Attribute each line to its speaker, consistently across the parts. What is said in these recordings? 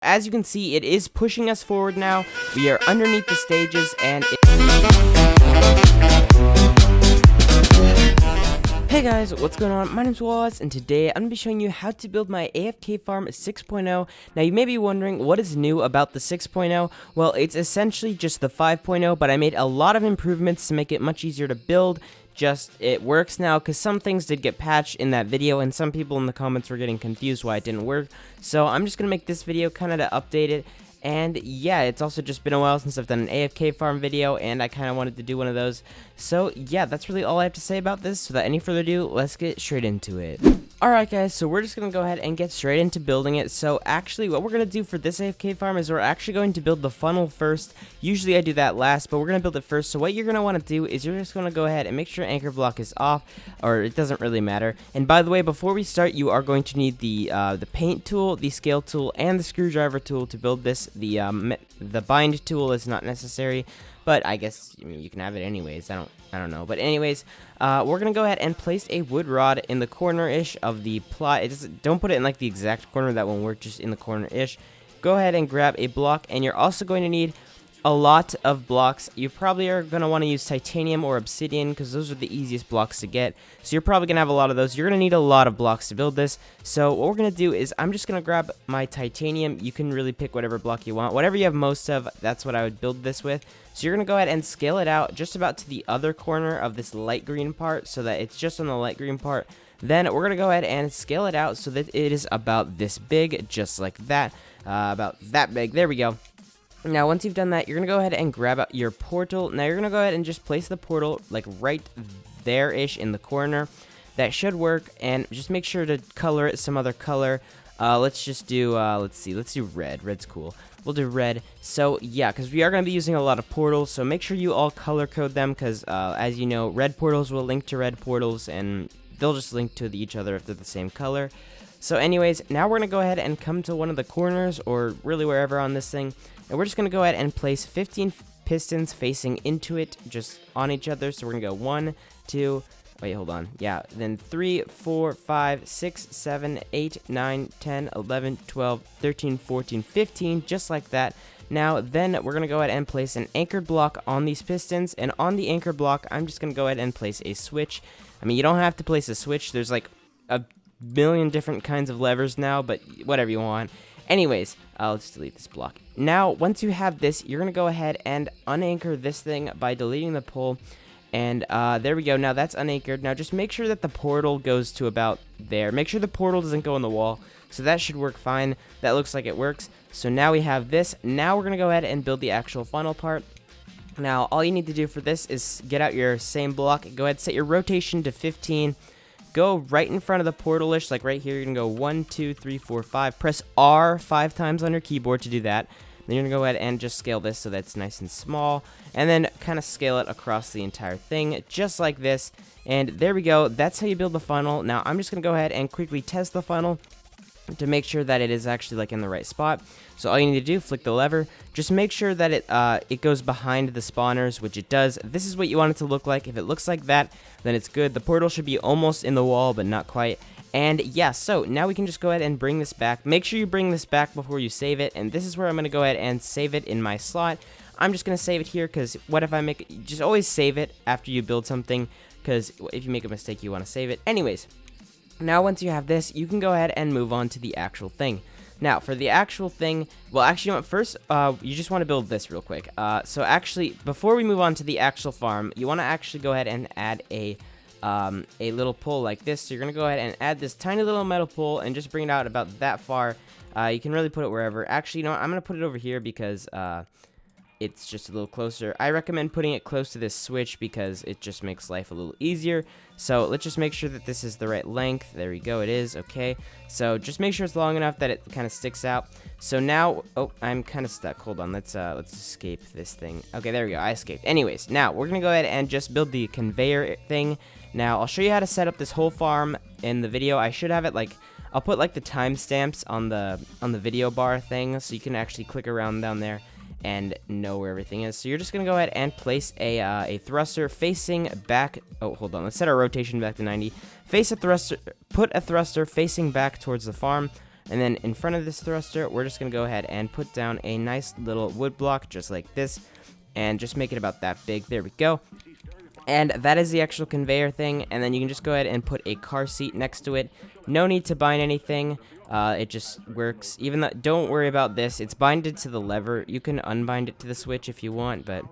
Speaker 1: As you can see, it is pushing us forward now. We are underneath the stages, and Hey guys, what's going on? My name's Wazz, and today I'm going to be showing you how to build my AFK farm 6.0. Now you may be wondering, what is new about the 6.0? Well, it's essentially just the 5.0, but I made a lot of improvements to make it much easier to build. Just, it works now, because some things did get patched in that video, and some people in the comments were getting confused why it didn't work. So I'm just going to make this video kind of to update it. And yeah, it's also just been a while since I've done an AFK farm video, and I kind of wanted to do one of those. So yeah, that's really all I have to say about this. So without any further ado, let's get straight into it. Alright guys, so we're just going to go ahead and get straight into building it. So actually, what we're going to do for this AFK farm is we're actually going to build the funnel first. Usually I do that last, but we're going to build it first. So what you're going to want to do is you're just going to go ahead and make sure anchor block is off, or it doesn't really matter. And by the way, before we start, you are going to need the paint tool, the scale tool, and the screwdriver tool to build this. The bind tool is not necessary, but I guess you can have it anyways. I don't know. But anyways, we're gonna go ahead and place a wood rod in the corner-ish of the plot. Don't put it in like the exact corner, that won't work, just in the corner-ish. Go ahead and grab a block, and you're also going to need a lot of blocks. You probably are going to want to use titanium or obsidian, because those are the easiest blocks to get. So you're probably going to have a lot of those. You're going to need a lot of blocks to build this. So what we're going to do is I'm just going to grab my titanium. You can really pick whatever block you want. Whatever you have most of, that's what I would build this with. So you're going to go ahead and scale it out just about to the other corner of this light green part, so that it's just on the light green part. Then we're going to go ahead and scale it out so that it is about this big, just like that. About that big. There we go. Now, once you've done that, you're going to go ahead and grab out your portal. Now, you're going to go ahead and just place the portal, like, right there-ish in the corner. That should work, and just make sure to color it some other color. Let's just do, let's do red. Red's cool. We'll do red. So, yeah, because we are going to be using a lot of portals, so make sure you all color code them, because, as you know, red portals will link to red portals, and they'll just link to each other if they're the same color. So, anyways, now we're going to go ahead and come to one of the corners, or really wherever on this thing. And we're just going to go ahead and place 15 pistons facing into it, just on each other. So we're going to go 1, 2, wait, hold on. Yeah, then 3, 4, 5, 6, 7, 8, 9, 10, 11, 12, 13, 14, 15, just like that. Now, then we're going to go ahead and place an anchored block on these pistons. And on the anchor block, I'm just going to go ahead and place a switch. I mean, you don't have to place a switch. There's like a million different kinds of levers now, but whatever you want. Anyways, let's delete this block. Now, once you have this, you're going to go ahead and unanchor this thing by deleting the pole. And there we go. Now, that's unanchored. Now, just make sure that the portal goes to about there. Make sure the portal doesn't go in the wall. So that should work fine. That looks like it works. So now we have this. Now we're going to go ahead and build the actual funnel part. Now, all you need to do for this is get out your same block. Go ahead and set your rotation to 15. Go right in front of the portal-ish, like right here. You're going to go 1, 2, 3, 4, 5. Press R 5 times on your keyboard to do that. Then you're going to go ahead and just scale this so that's nice and small. And then kind of scale it across the entire thing, just like this. And there we go. That's how you build the funnel. Now, I'm just going to go ahead and quickly test the funnel to make sure that it is actually like in the right spot. So all you need to do, flick the lever, just make sure that it goes behind the spawners, which it does. This is what you want it to look like. If it looks like that, then it's good. The portal should be almost in the wall, but not quite. And yeah, so now we can just go ahead and bring this back. Make sure you bring this back before you save it, and this is where I'm going to go ahead and save it in my slot. I'm just going to save it here, because what if I make it, just always save it after you build something, because if you make a mistake, you want to save it. Anyways, now once you have this, you can go ahead and move on to the actual thing. Now, for the actual thing, well, actually, you know what, first, you just want to build this real quick. So actually, before we move on to the actual farm, you want to actually go ahead and add a little pole like this. So you're going to go ahead and add this tiny little metal pole and just bring it out about that far. You can really put it wherever. Actually, you know what, I'm going to put it over here because it's just a little closer. I recommend putting it close to this switch because it just makes life a little easier. So let's just make sure that this is the right length. There we go, it is. Okay, so just make sure it's long enough that it kind of sticks out. So now, oh, I'm kind of stuck. Hold on, let's escape this thing. Okay, there we go, I escaped. Anyways, now we're gonna go ahead and just build the conveyor thing. Now I'll show you how to set up this whole farm in the video. I should have it like, I'll put like the timestamps on the video bar thing, so you can actually click around down there and know where everything is. So you're just gonna go ahead and place a thruster facing back. Oh, hold on, let's set our rotation back to 90. Put a thruster facing back towards the farm. And then in front of this thruster, we're just going to go ahead and put down a nice little wood block just like this, and just make it about that big. There we go. And that is the actual conveyor thing, and then you can just go ahead and put a car seat next to it. No need to bind anything. It just works. Even though, don't worry about this. It's binded to the lever. You can unbind it to the switch if you want, but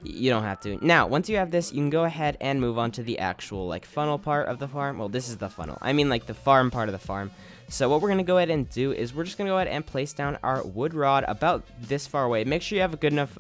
Speaker 1: you don't have to. Now, once you have this, you can go ahead and move on to the actual, like, funnel part of the farm. Well, this is the funnel. I mean, like, the farm part of the farm. So what we're going to go ahead and do is we're just going to go ahead and place down our wood rod about this far away. Make sure you have a good enough,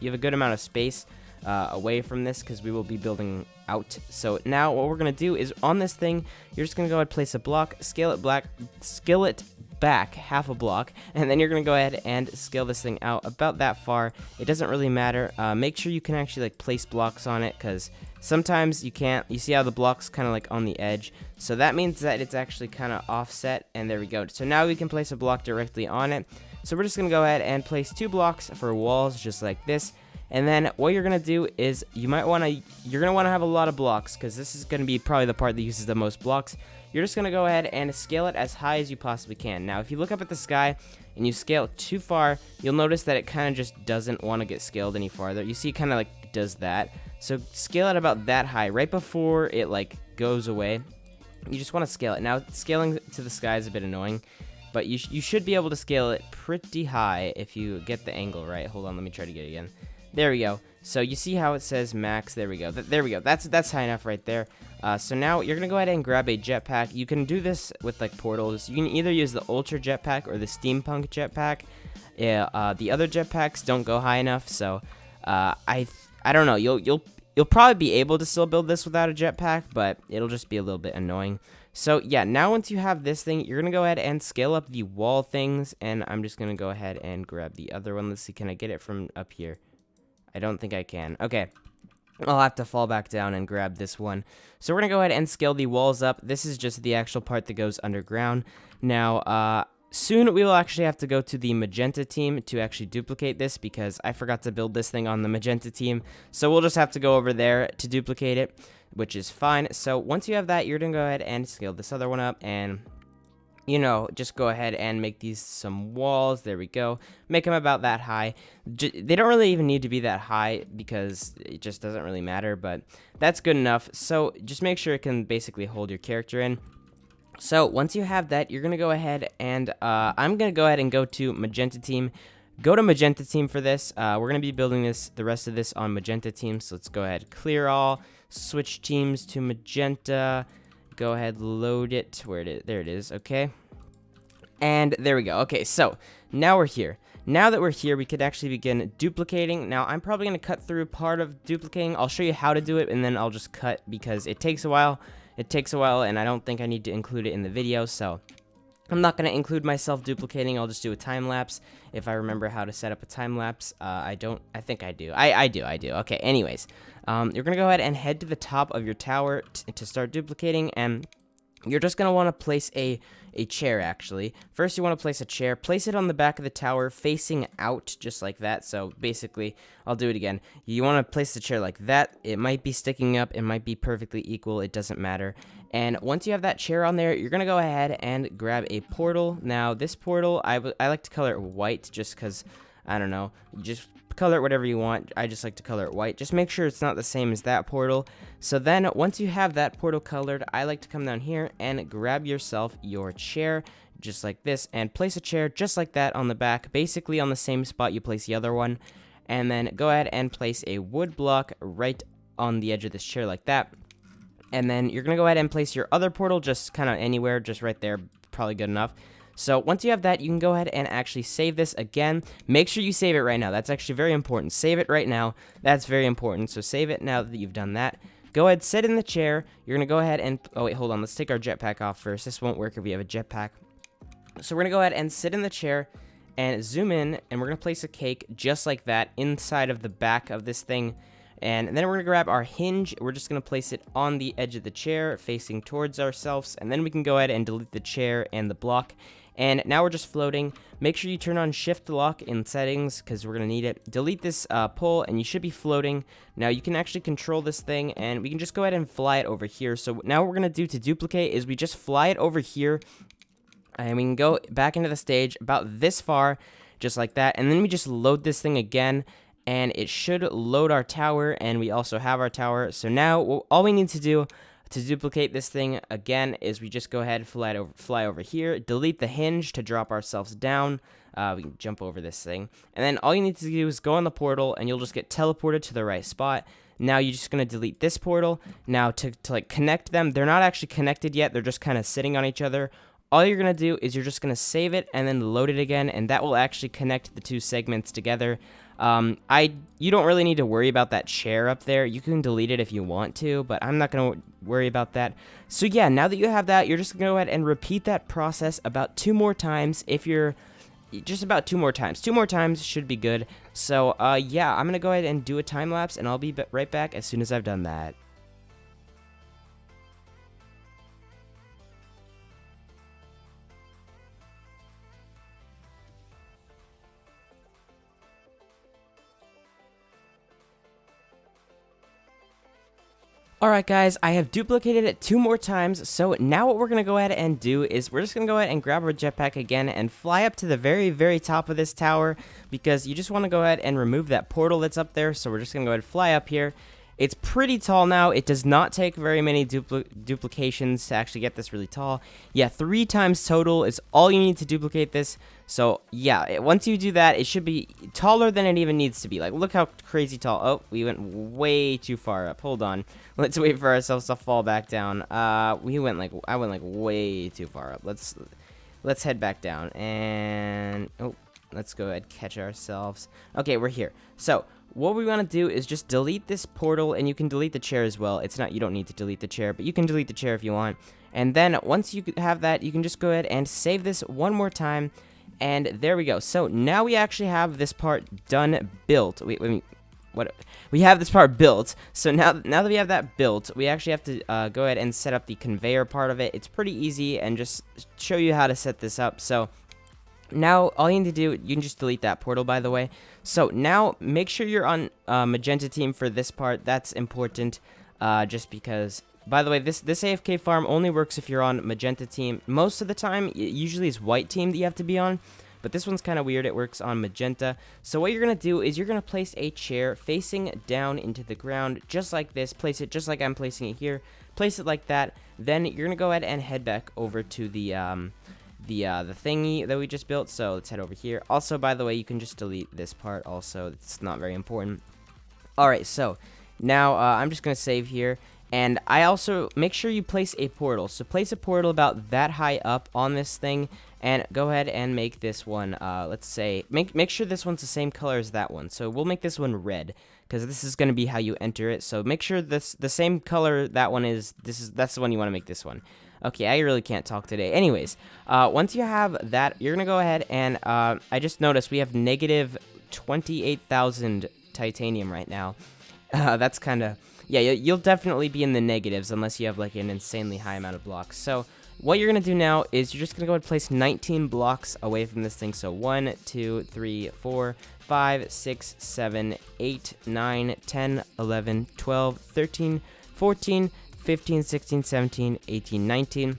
Speaker 1: you have a good amount of space away from this, because we will be building out. So now what we're going to do is on this thing, you're just going to go ahead and place a block, scale it back half a block, and then you're going to go ahead and scale this thing out about that far. It doesn't really matter. Make sure you can actually like place blocks on it, because sometimes you can't. You see how the block's kind of like on the edge, so that means that it's actually kind of offset, and there we go. So now we can place a block directly on it. So we're just going to go ahead and place 2 blocks for walls just like this. And then what you're going to do is you're going to want to have a lot of blocks, because this is going to be probably the part that uses the most blocks. You're just going to go ahead and scale it as high as you possibly can. Now, if you look up at the sky and you scale it too far, you'll notice that it kind of just doesn't want to get scaled any farther. You see it kind of like does that. So scale it about that high right before it like goes away. You just want to scale it. Now, scaling to the sky is a bit annoying, but you should be able to scale it pretty high if you get the angle right. Hold on, let me try to get it again. There we go. So you see how it says max. There we go. There we go. That's high enough right there. So now you're gonna go ahead and grab a jetpack. You can do this with like portals. You can either use the ultra jetpack or the steampunk jetpack. Yeah. The other jetpacks don't go high enough. So I don't know. You'll probably be able to still build this without a jetpack, but it'll just be a little bit annoying. So yeah, now once you have this thing, you're gonna go ahead and scale up the wall things, and I'm just gonna go ahead and grab the other one. Let's see, can I get it from up here? I don't think I can. Okay, I'll have to fall back down and grab this one. So we're gonna go ahead and scale the walls up. This is just the actual part that goes underground. Now, soon we will actually have to go to the magenta team to actually duplicate this, because I forgot to build this thing on the magenta team. So we'll just have to go over there to duplicate it, which is fine. So once you have that, you're gonna go ahead and scale this other one up, and you know, just go ahead and make these some walls. There we go. Make them about that high. They don't really even need to be that high, because it just doesn't really matter, but that's good enough. So just make sure it can basically hold your character in. So once you have that, you're going to go ahead and I'm going to go ahead and go to magenta team. Go to magenta team for this. We're going to be building the rest of this on magenta team. So let's go ahead, clear all, switch teams to magenta. Go ahead, load it where it is. There it is. Okay, and there we go. Okay, so now we're here. Now that we're here, we could actually begin duplicating. Now I'm probably going to cut through part of duplicating. I'll show you how to do it, and then I'll just cut, because it takes a while. And I don't think I need to include it in the video, so I'm not going to include myself duplicating. I'll just do a time lapse if I remember how to set up a time lapse. I think I do. I do. Okay, anyways, you're going to go ahead and head to the top of your tower to start duplicating, and you're just going to want to place a chair, actually. First, you want to place a chair. Place it on the back of the tower, facing out, just like that. So, basically, I'll do it again. You want to place the chair like that. It might be sticking up. It might be perfectly equal. It doesn't matter. And once you have that chair on there, you're going to go ahead and grab a portal. Now, this portal, I like to color it white, just because, I don't know, just color it whatever you want. I just like to color it white. Just make sure it's not the same as that portal. So then once you have that portal colored, I like to come down here and grab yourself your chair just like this, and place a chair just like that on the back, basically on the same spot you place the other one. And then go ahead and place a wood block right on the edge of this chair like that. And then you're gonna go ahead and place your other portal just kind of anywhere, just right there, probably good enough. So once you have that, you can go ahead and actually save this again. Make sure you save it right now. That's actually very important. Save it right now. That's very important. So save it now that you've done that. Go ahead, sit in the chair. You're going to go ahead and... Oh, wait, hold on. Let's take our jetpack off first. This won't work if we have a jetpack. So we're going to go ahead and sit in the chair and zoom in, and we're going to place a cake just like that inside of the back of this thing. And then we're going to grab our hinge. We're just going to place it on the edge of the chair facing towards ourselves. And then we can go ahead and delete the chair and the block. And now we're just floating. Make sure you turn on shift lock in settings, because we're going to need it. Delete this pull, and you should be floating. Now you can actually control this thing, and we can just go ahead and fly it over here. So now what we're going to do to duplicate is we just fly it over here. And we can go back into the stage about this far, just like that. And then we just load this thing again, and it should load our tower, and we also have our tower. So now all we need to do to duplicate this thing again is we just go ahead and fly over here, delete the hinge to drop ourselves down. We can jump over this thing, and then all you need to do is go on the portal, and you'll just get teleported to the right spot. Now you're just going to delete this portal. Now to like connect them, they're not actually connected yet, they're just kind of sitting on each other. All you're going to do is you're just going to save it and then load it again, and that will actually connect the two segments together. You don't really need to worry about that chair up there. You can delete it if you want to, but I'm not going to worry about that. So yeah, now that you have that, you're just going to go ahead and repeat that process about 2 more times. If you're just about 2 more times. 2 more times should be good. So yeah, I'm going to go ahead and do a time lapse, and I'll be right back as soon as I've done that. Alright guys, I have duplicated it 2 more times, so now what we're going to go ahead and do is we're just going to go ahead and grab our jetpack again and fly up to the very top of this tower, because you just want to go ahead and remove that portal that's up there. So we're just going to go ahead and fly up here. It's pretty tall now. It does not take very many duplications to actually get this really tall. Yeah, 3 times total is all you need to duplicate this. So yeah, once you do that, it should be taller than it even needs to be. Like, look how crazy tall. Oh, we went way too far up. Hold on. Let's wait for ourselves to fall back down. I went like way too far up. Let's head back down, and oh, let's go ahead and catch ourselves. Okay, we're here. So what we want to do is just delete this portal, and you can delete the chair as well. You don't need to delete the chair, but you can delete the chair if you want. And then once you have that, you can just go ahead and save this one more time, and there we go. So now we actually have this part done built. We have this part built. So now that we have that built, we actually have to go ahead and set up the conveyor part of it. It's pretty easy, and just show you how to set this up. So now all you need to do, you can just delete that portal, by the way. So now make sure you're on magenta team for this part. That's important, just because, by the way, this AFK farm only works if you're on magenta team. Most of the time, usually it's white team that you have to be on, but this one's kind of weird. It works on magenta. So what you're going to do is you're going to place a chair facing down into the ground, just like this. Place it just like I'm placing it here. Place it like that. Then you're going to go ahead and head back over to the thingy that we just built. So let's head over here. Also, by the way, you can just delete this part also. It's not very important. Alright, so now I'm just going to save here. And I also, make sure you place a portal. So place a portal about that high up on this thing, and go ahead and make this one, let's say, make sure this one's the same color as that one. So we'll make this one red, because this is going to be how you enter it. So make sure the same color that one is, that's the one you want to make this one. Okay, I really can't talk today. Anyways, once you have that, you're going to go ahead and, I just noticed we have negative 28,000 titanium right now. That's kind of, yeah, you'll definitely be in the negatives unless you have like an insanely high amount of blocks. So what you're going to do now is you're just going to go and place 19 blocks away from this thing. So 1, 2, 3, 4, 5, 6, 7, 8, 9, 10, 11, 12, 13, 14, 15, 16, 17, 18, 19.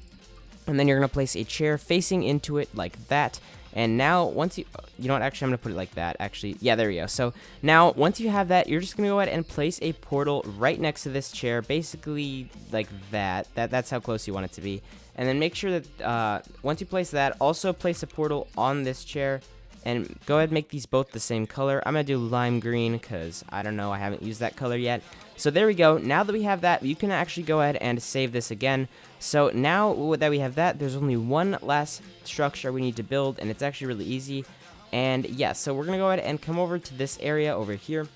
Speaker 1: And then you're going to place a chair facing into it like that. And now, once you know what, actually, I'm going to put it like that, actually. Yeah, there we go. So, now, once you have that, you're just going to go ahead and place a portal right next to this chair, basically like that. That's how close you want it to be. And then make sure that, once you place that, also place a portal on this chair. And go ahead and make these both the same color. I'm going to do lime green because, I don't know, I haven't used that color yet. So there we go. Now that we have that, you can actually go ahead and save this again. So now that we have that, there's only one last structure we need to build, and it's actually really easy. And yeah, so we're going to go ahead and come over to this area over here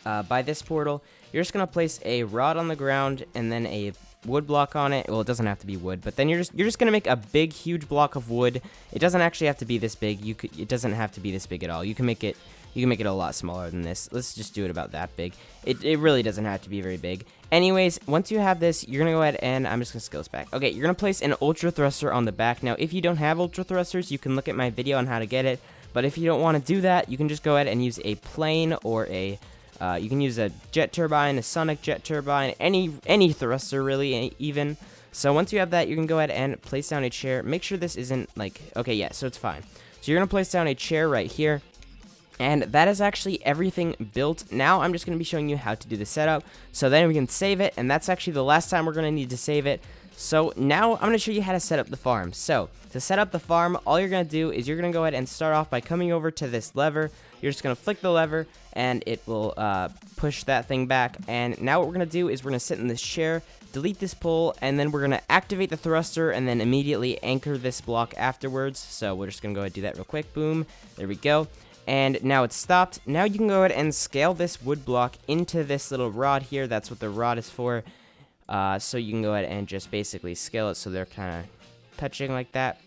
Speaker 1: by this portal. You're just going to place a rod on the ground and then a wood block on it. Well, it doesn't have to be wood, but then you're just gonna make a big, huge block of wood. It doesn't actually have to be this big. It doesn't have to be this big at all. You can make it a lot smaller than this. Let's just do it about that big. It really doesn't have to be very big. Anyways, once you have this, you're gonna go ahead and I'm just gonna scale this back. Okay, you're gonna place an ultra thruster on the back. Now, if you don't have ultra thrusters, you can look at my video on how to get it. But if you don't want to do that, you can just go ahead and use a plane or a you can use a jet turbine, a sonic jet turbine, any thruster really, even. So once you have that, you can go ahead and place down a chair. Make sure this isn't like, okay, yeah, so it's fine. So you're going to place down a chair right here. And that is actually everything built. Now I'm just going to be showing you how to do the setup. So then we can save it. And that's actually the last time we're going to need to save it. So now I'm going to show you how to set up the farm. So to set up the farm, all you're going to do is you're going to go ahead and start off by coming over to this lever. You're just going to flick the lever and it will push that thing back. And now what we're going to do is we're going to sit in this chair, delete this pole, and then we're going to activate the thruster and then immediately anchor this block afterwards. So we're just going to go ahead and do that real quick. Boom. There we go. And now it's stopped. Now you can go ahead and scale this wood block into this little rod here. That's what the rod is for. So you can go ahead and just basically scale it so they're kind of touching like that.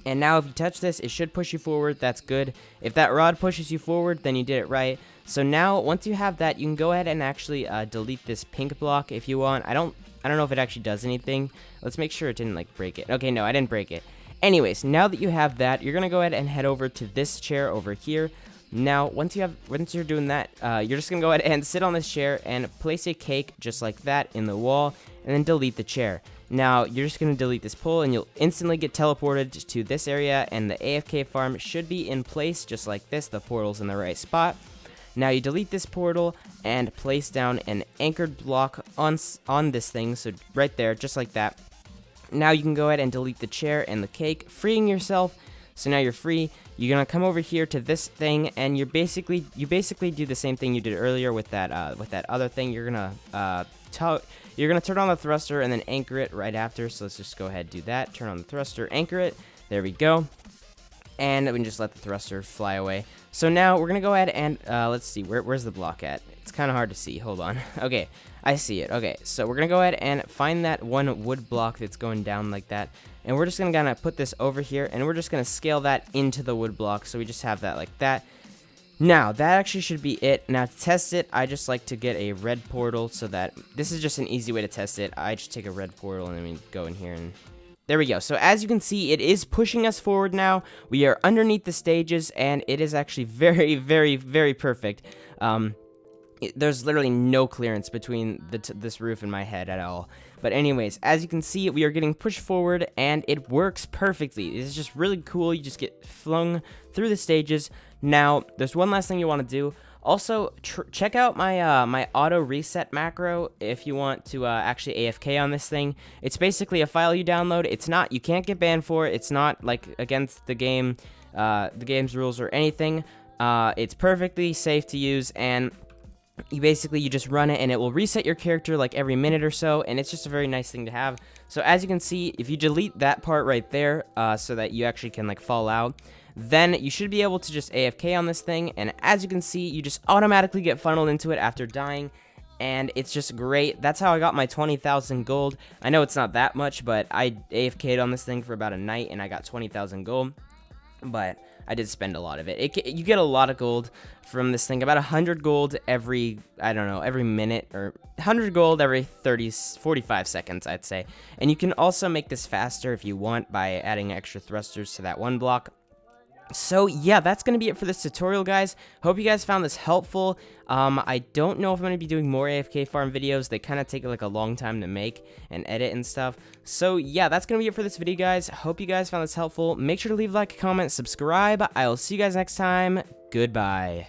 Speaker 1: And now if you touch this, it should push you forward. That's good. If that rod pushes you forward, then you did it right. So now once you have that, you can go ahead and actually delete this pink block if you want. I don't know if it actually does anything. Let's make sure it didn't like break it. Okay, no, I didn't break it. Anyways, now that you have that, you're gonna go ahead and head over to this chair over here. Now, once you're doing that, you're just gonna go ahead and sit on this chair and place a cake just like that in the wall, and then delete the chair. Now, you're just gonna delete this pole, and you'll instantly get teleported to this area, and the AFK farm should be in place just like this. The portal's in the right spot. Now, you delete this portal and place down an anchored block on this thing, so right there, just like that. Now you can go ahead and delete the chair and the cake, freeing yourself. So now you're free. You're gonna come over here to this thing, and you basically do the same thing you did earlier with that other thing. You're gonna turn on the thruster and then anchor it right after. So let's just go ahead and do that. Turn on the thruster, anchor it. There we go. And we can just let the thruster fly away. So now we're gonna go ahead and let's see, where's the block at? It's kind of hard to see. Hold on. Okay, I see it. Okay, so we're gonna go ahead and find that one wood block that's going down like that, and we're just gonna put this over here, and we're just gonna scale that into the wood block. So we just have that like that. Now that actually should be it. Now to test it, I just like to get a red portal, so that this is just an easy way to test it. I just take a red portal and then we go in here and. There we go. So as you can see, it is pushing us forward now. We are underneath the stages, and it is actually very, very, very perfect. There's literally no clearance between this roof and my head at all. But anyways, as you can see, we are getting pushed forward, and it works perfectly. It's just really cool. You just get flung through the stages. Now, there's one last thing you want to do. Also, check out my my auto reset macro if you want to actually AFK on this thing. It's basically a file you download. You can't get banned for it. It's not like against the game's rules or anything. It's perfectly safe to use, and you just run it, and it will reset your character like every minute or so, and it's just a very nice thing to have. So as you can see, if you delete that part right there, so that you actually can like fall out, then you should be able to just AFK on this thing, and as you can see, you just automatically get funneled into it after dying, and it's just great. That's how I got my 20,000 gold. I know it's not that much, but I AFK'd on this thing for about a night, and I got 20,000 gold, but I did spend a lot of it. You get a lot of gold from this thing, about 100 gold every, I don't know, every minute, or 100 gold every 45 seconds, I'd say. And you can also make this faster if you want by adding extra thrusters to that one block. So yeah, that's going to be it for this tutorial, guys. Hope you guys found this helpful. I don't know if I'm going to be doing more AFK farm videos. They kind of take like a long time to make and edit and stuff. So yeah, that's going to be it for this video, guys. Hope you guys found this helpful. Make sure to leave a like, comment, subscribe. I'll see you guys next time. Goodbye.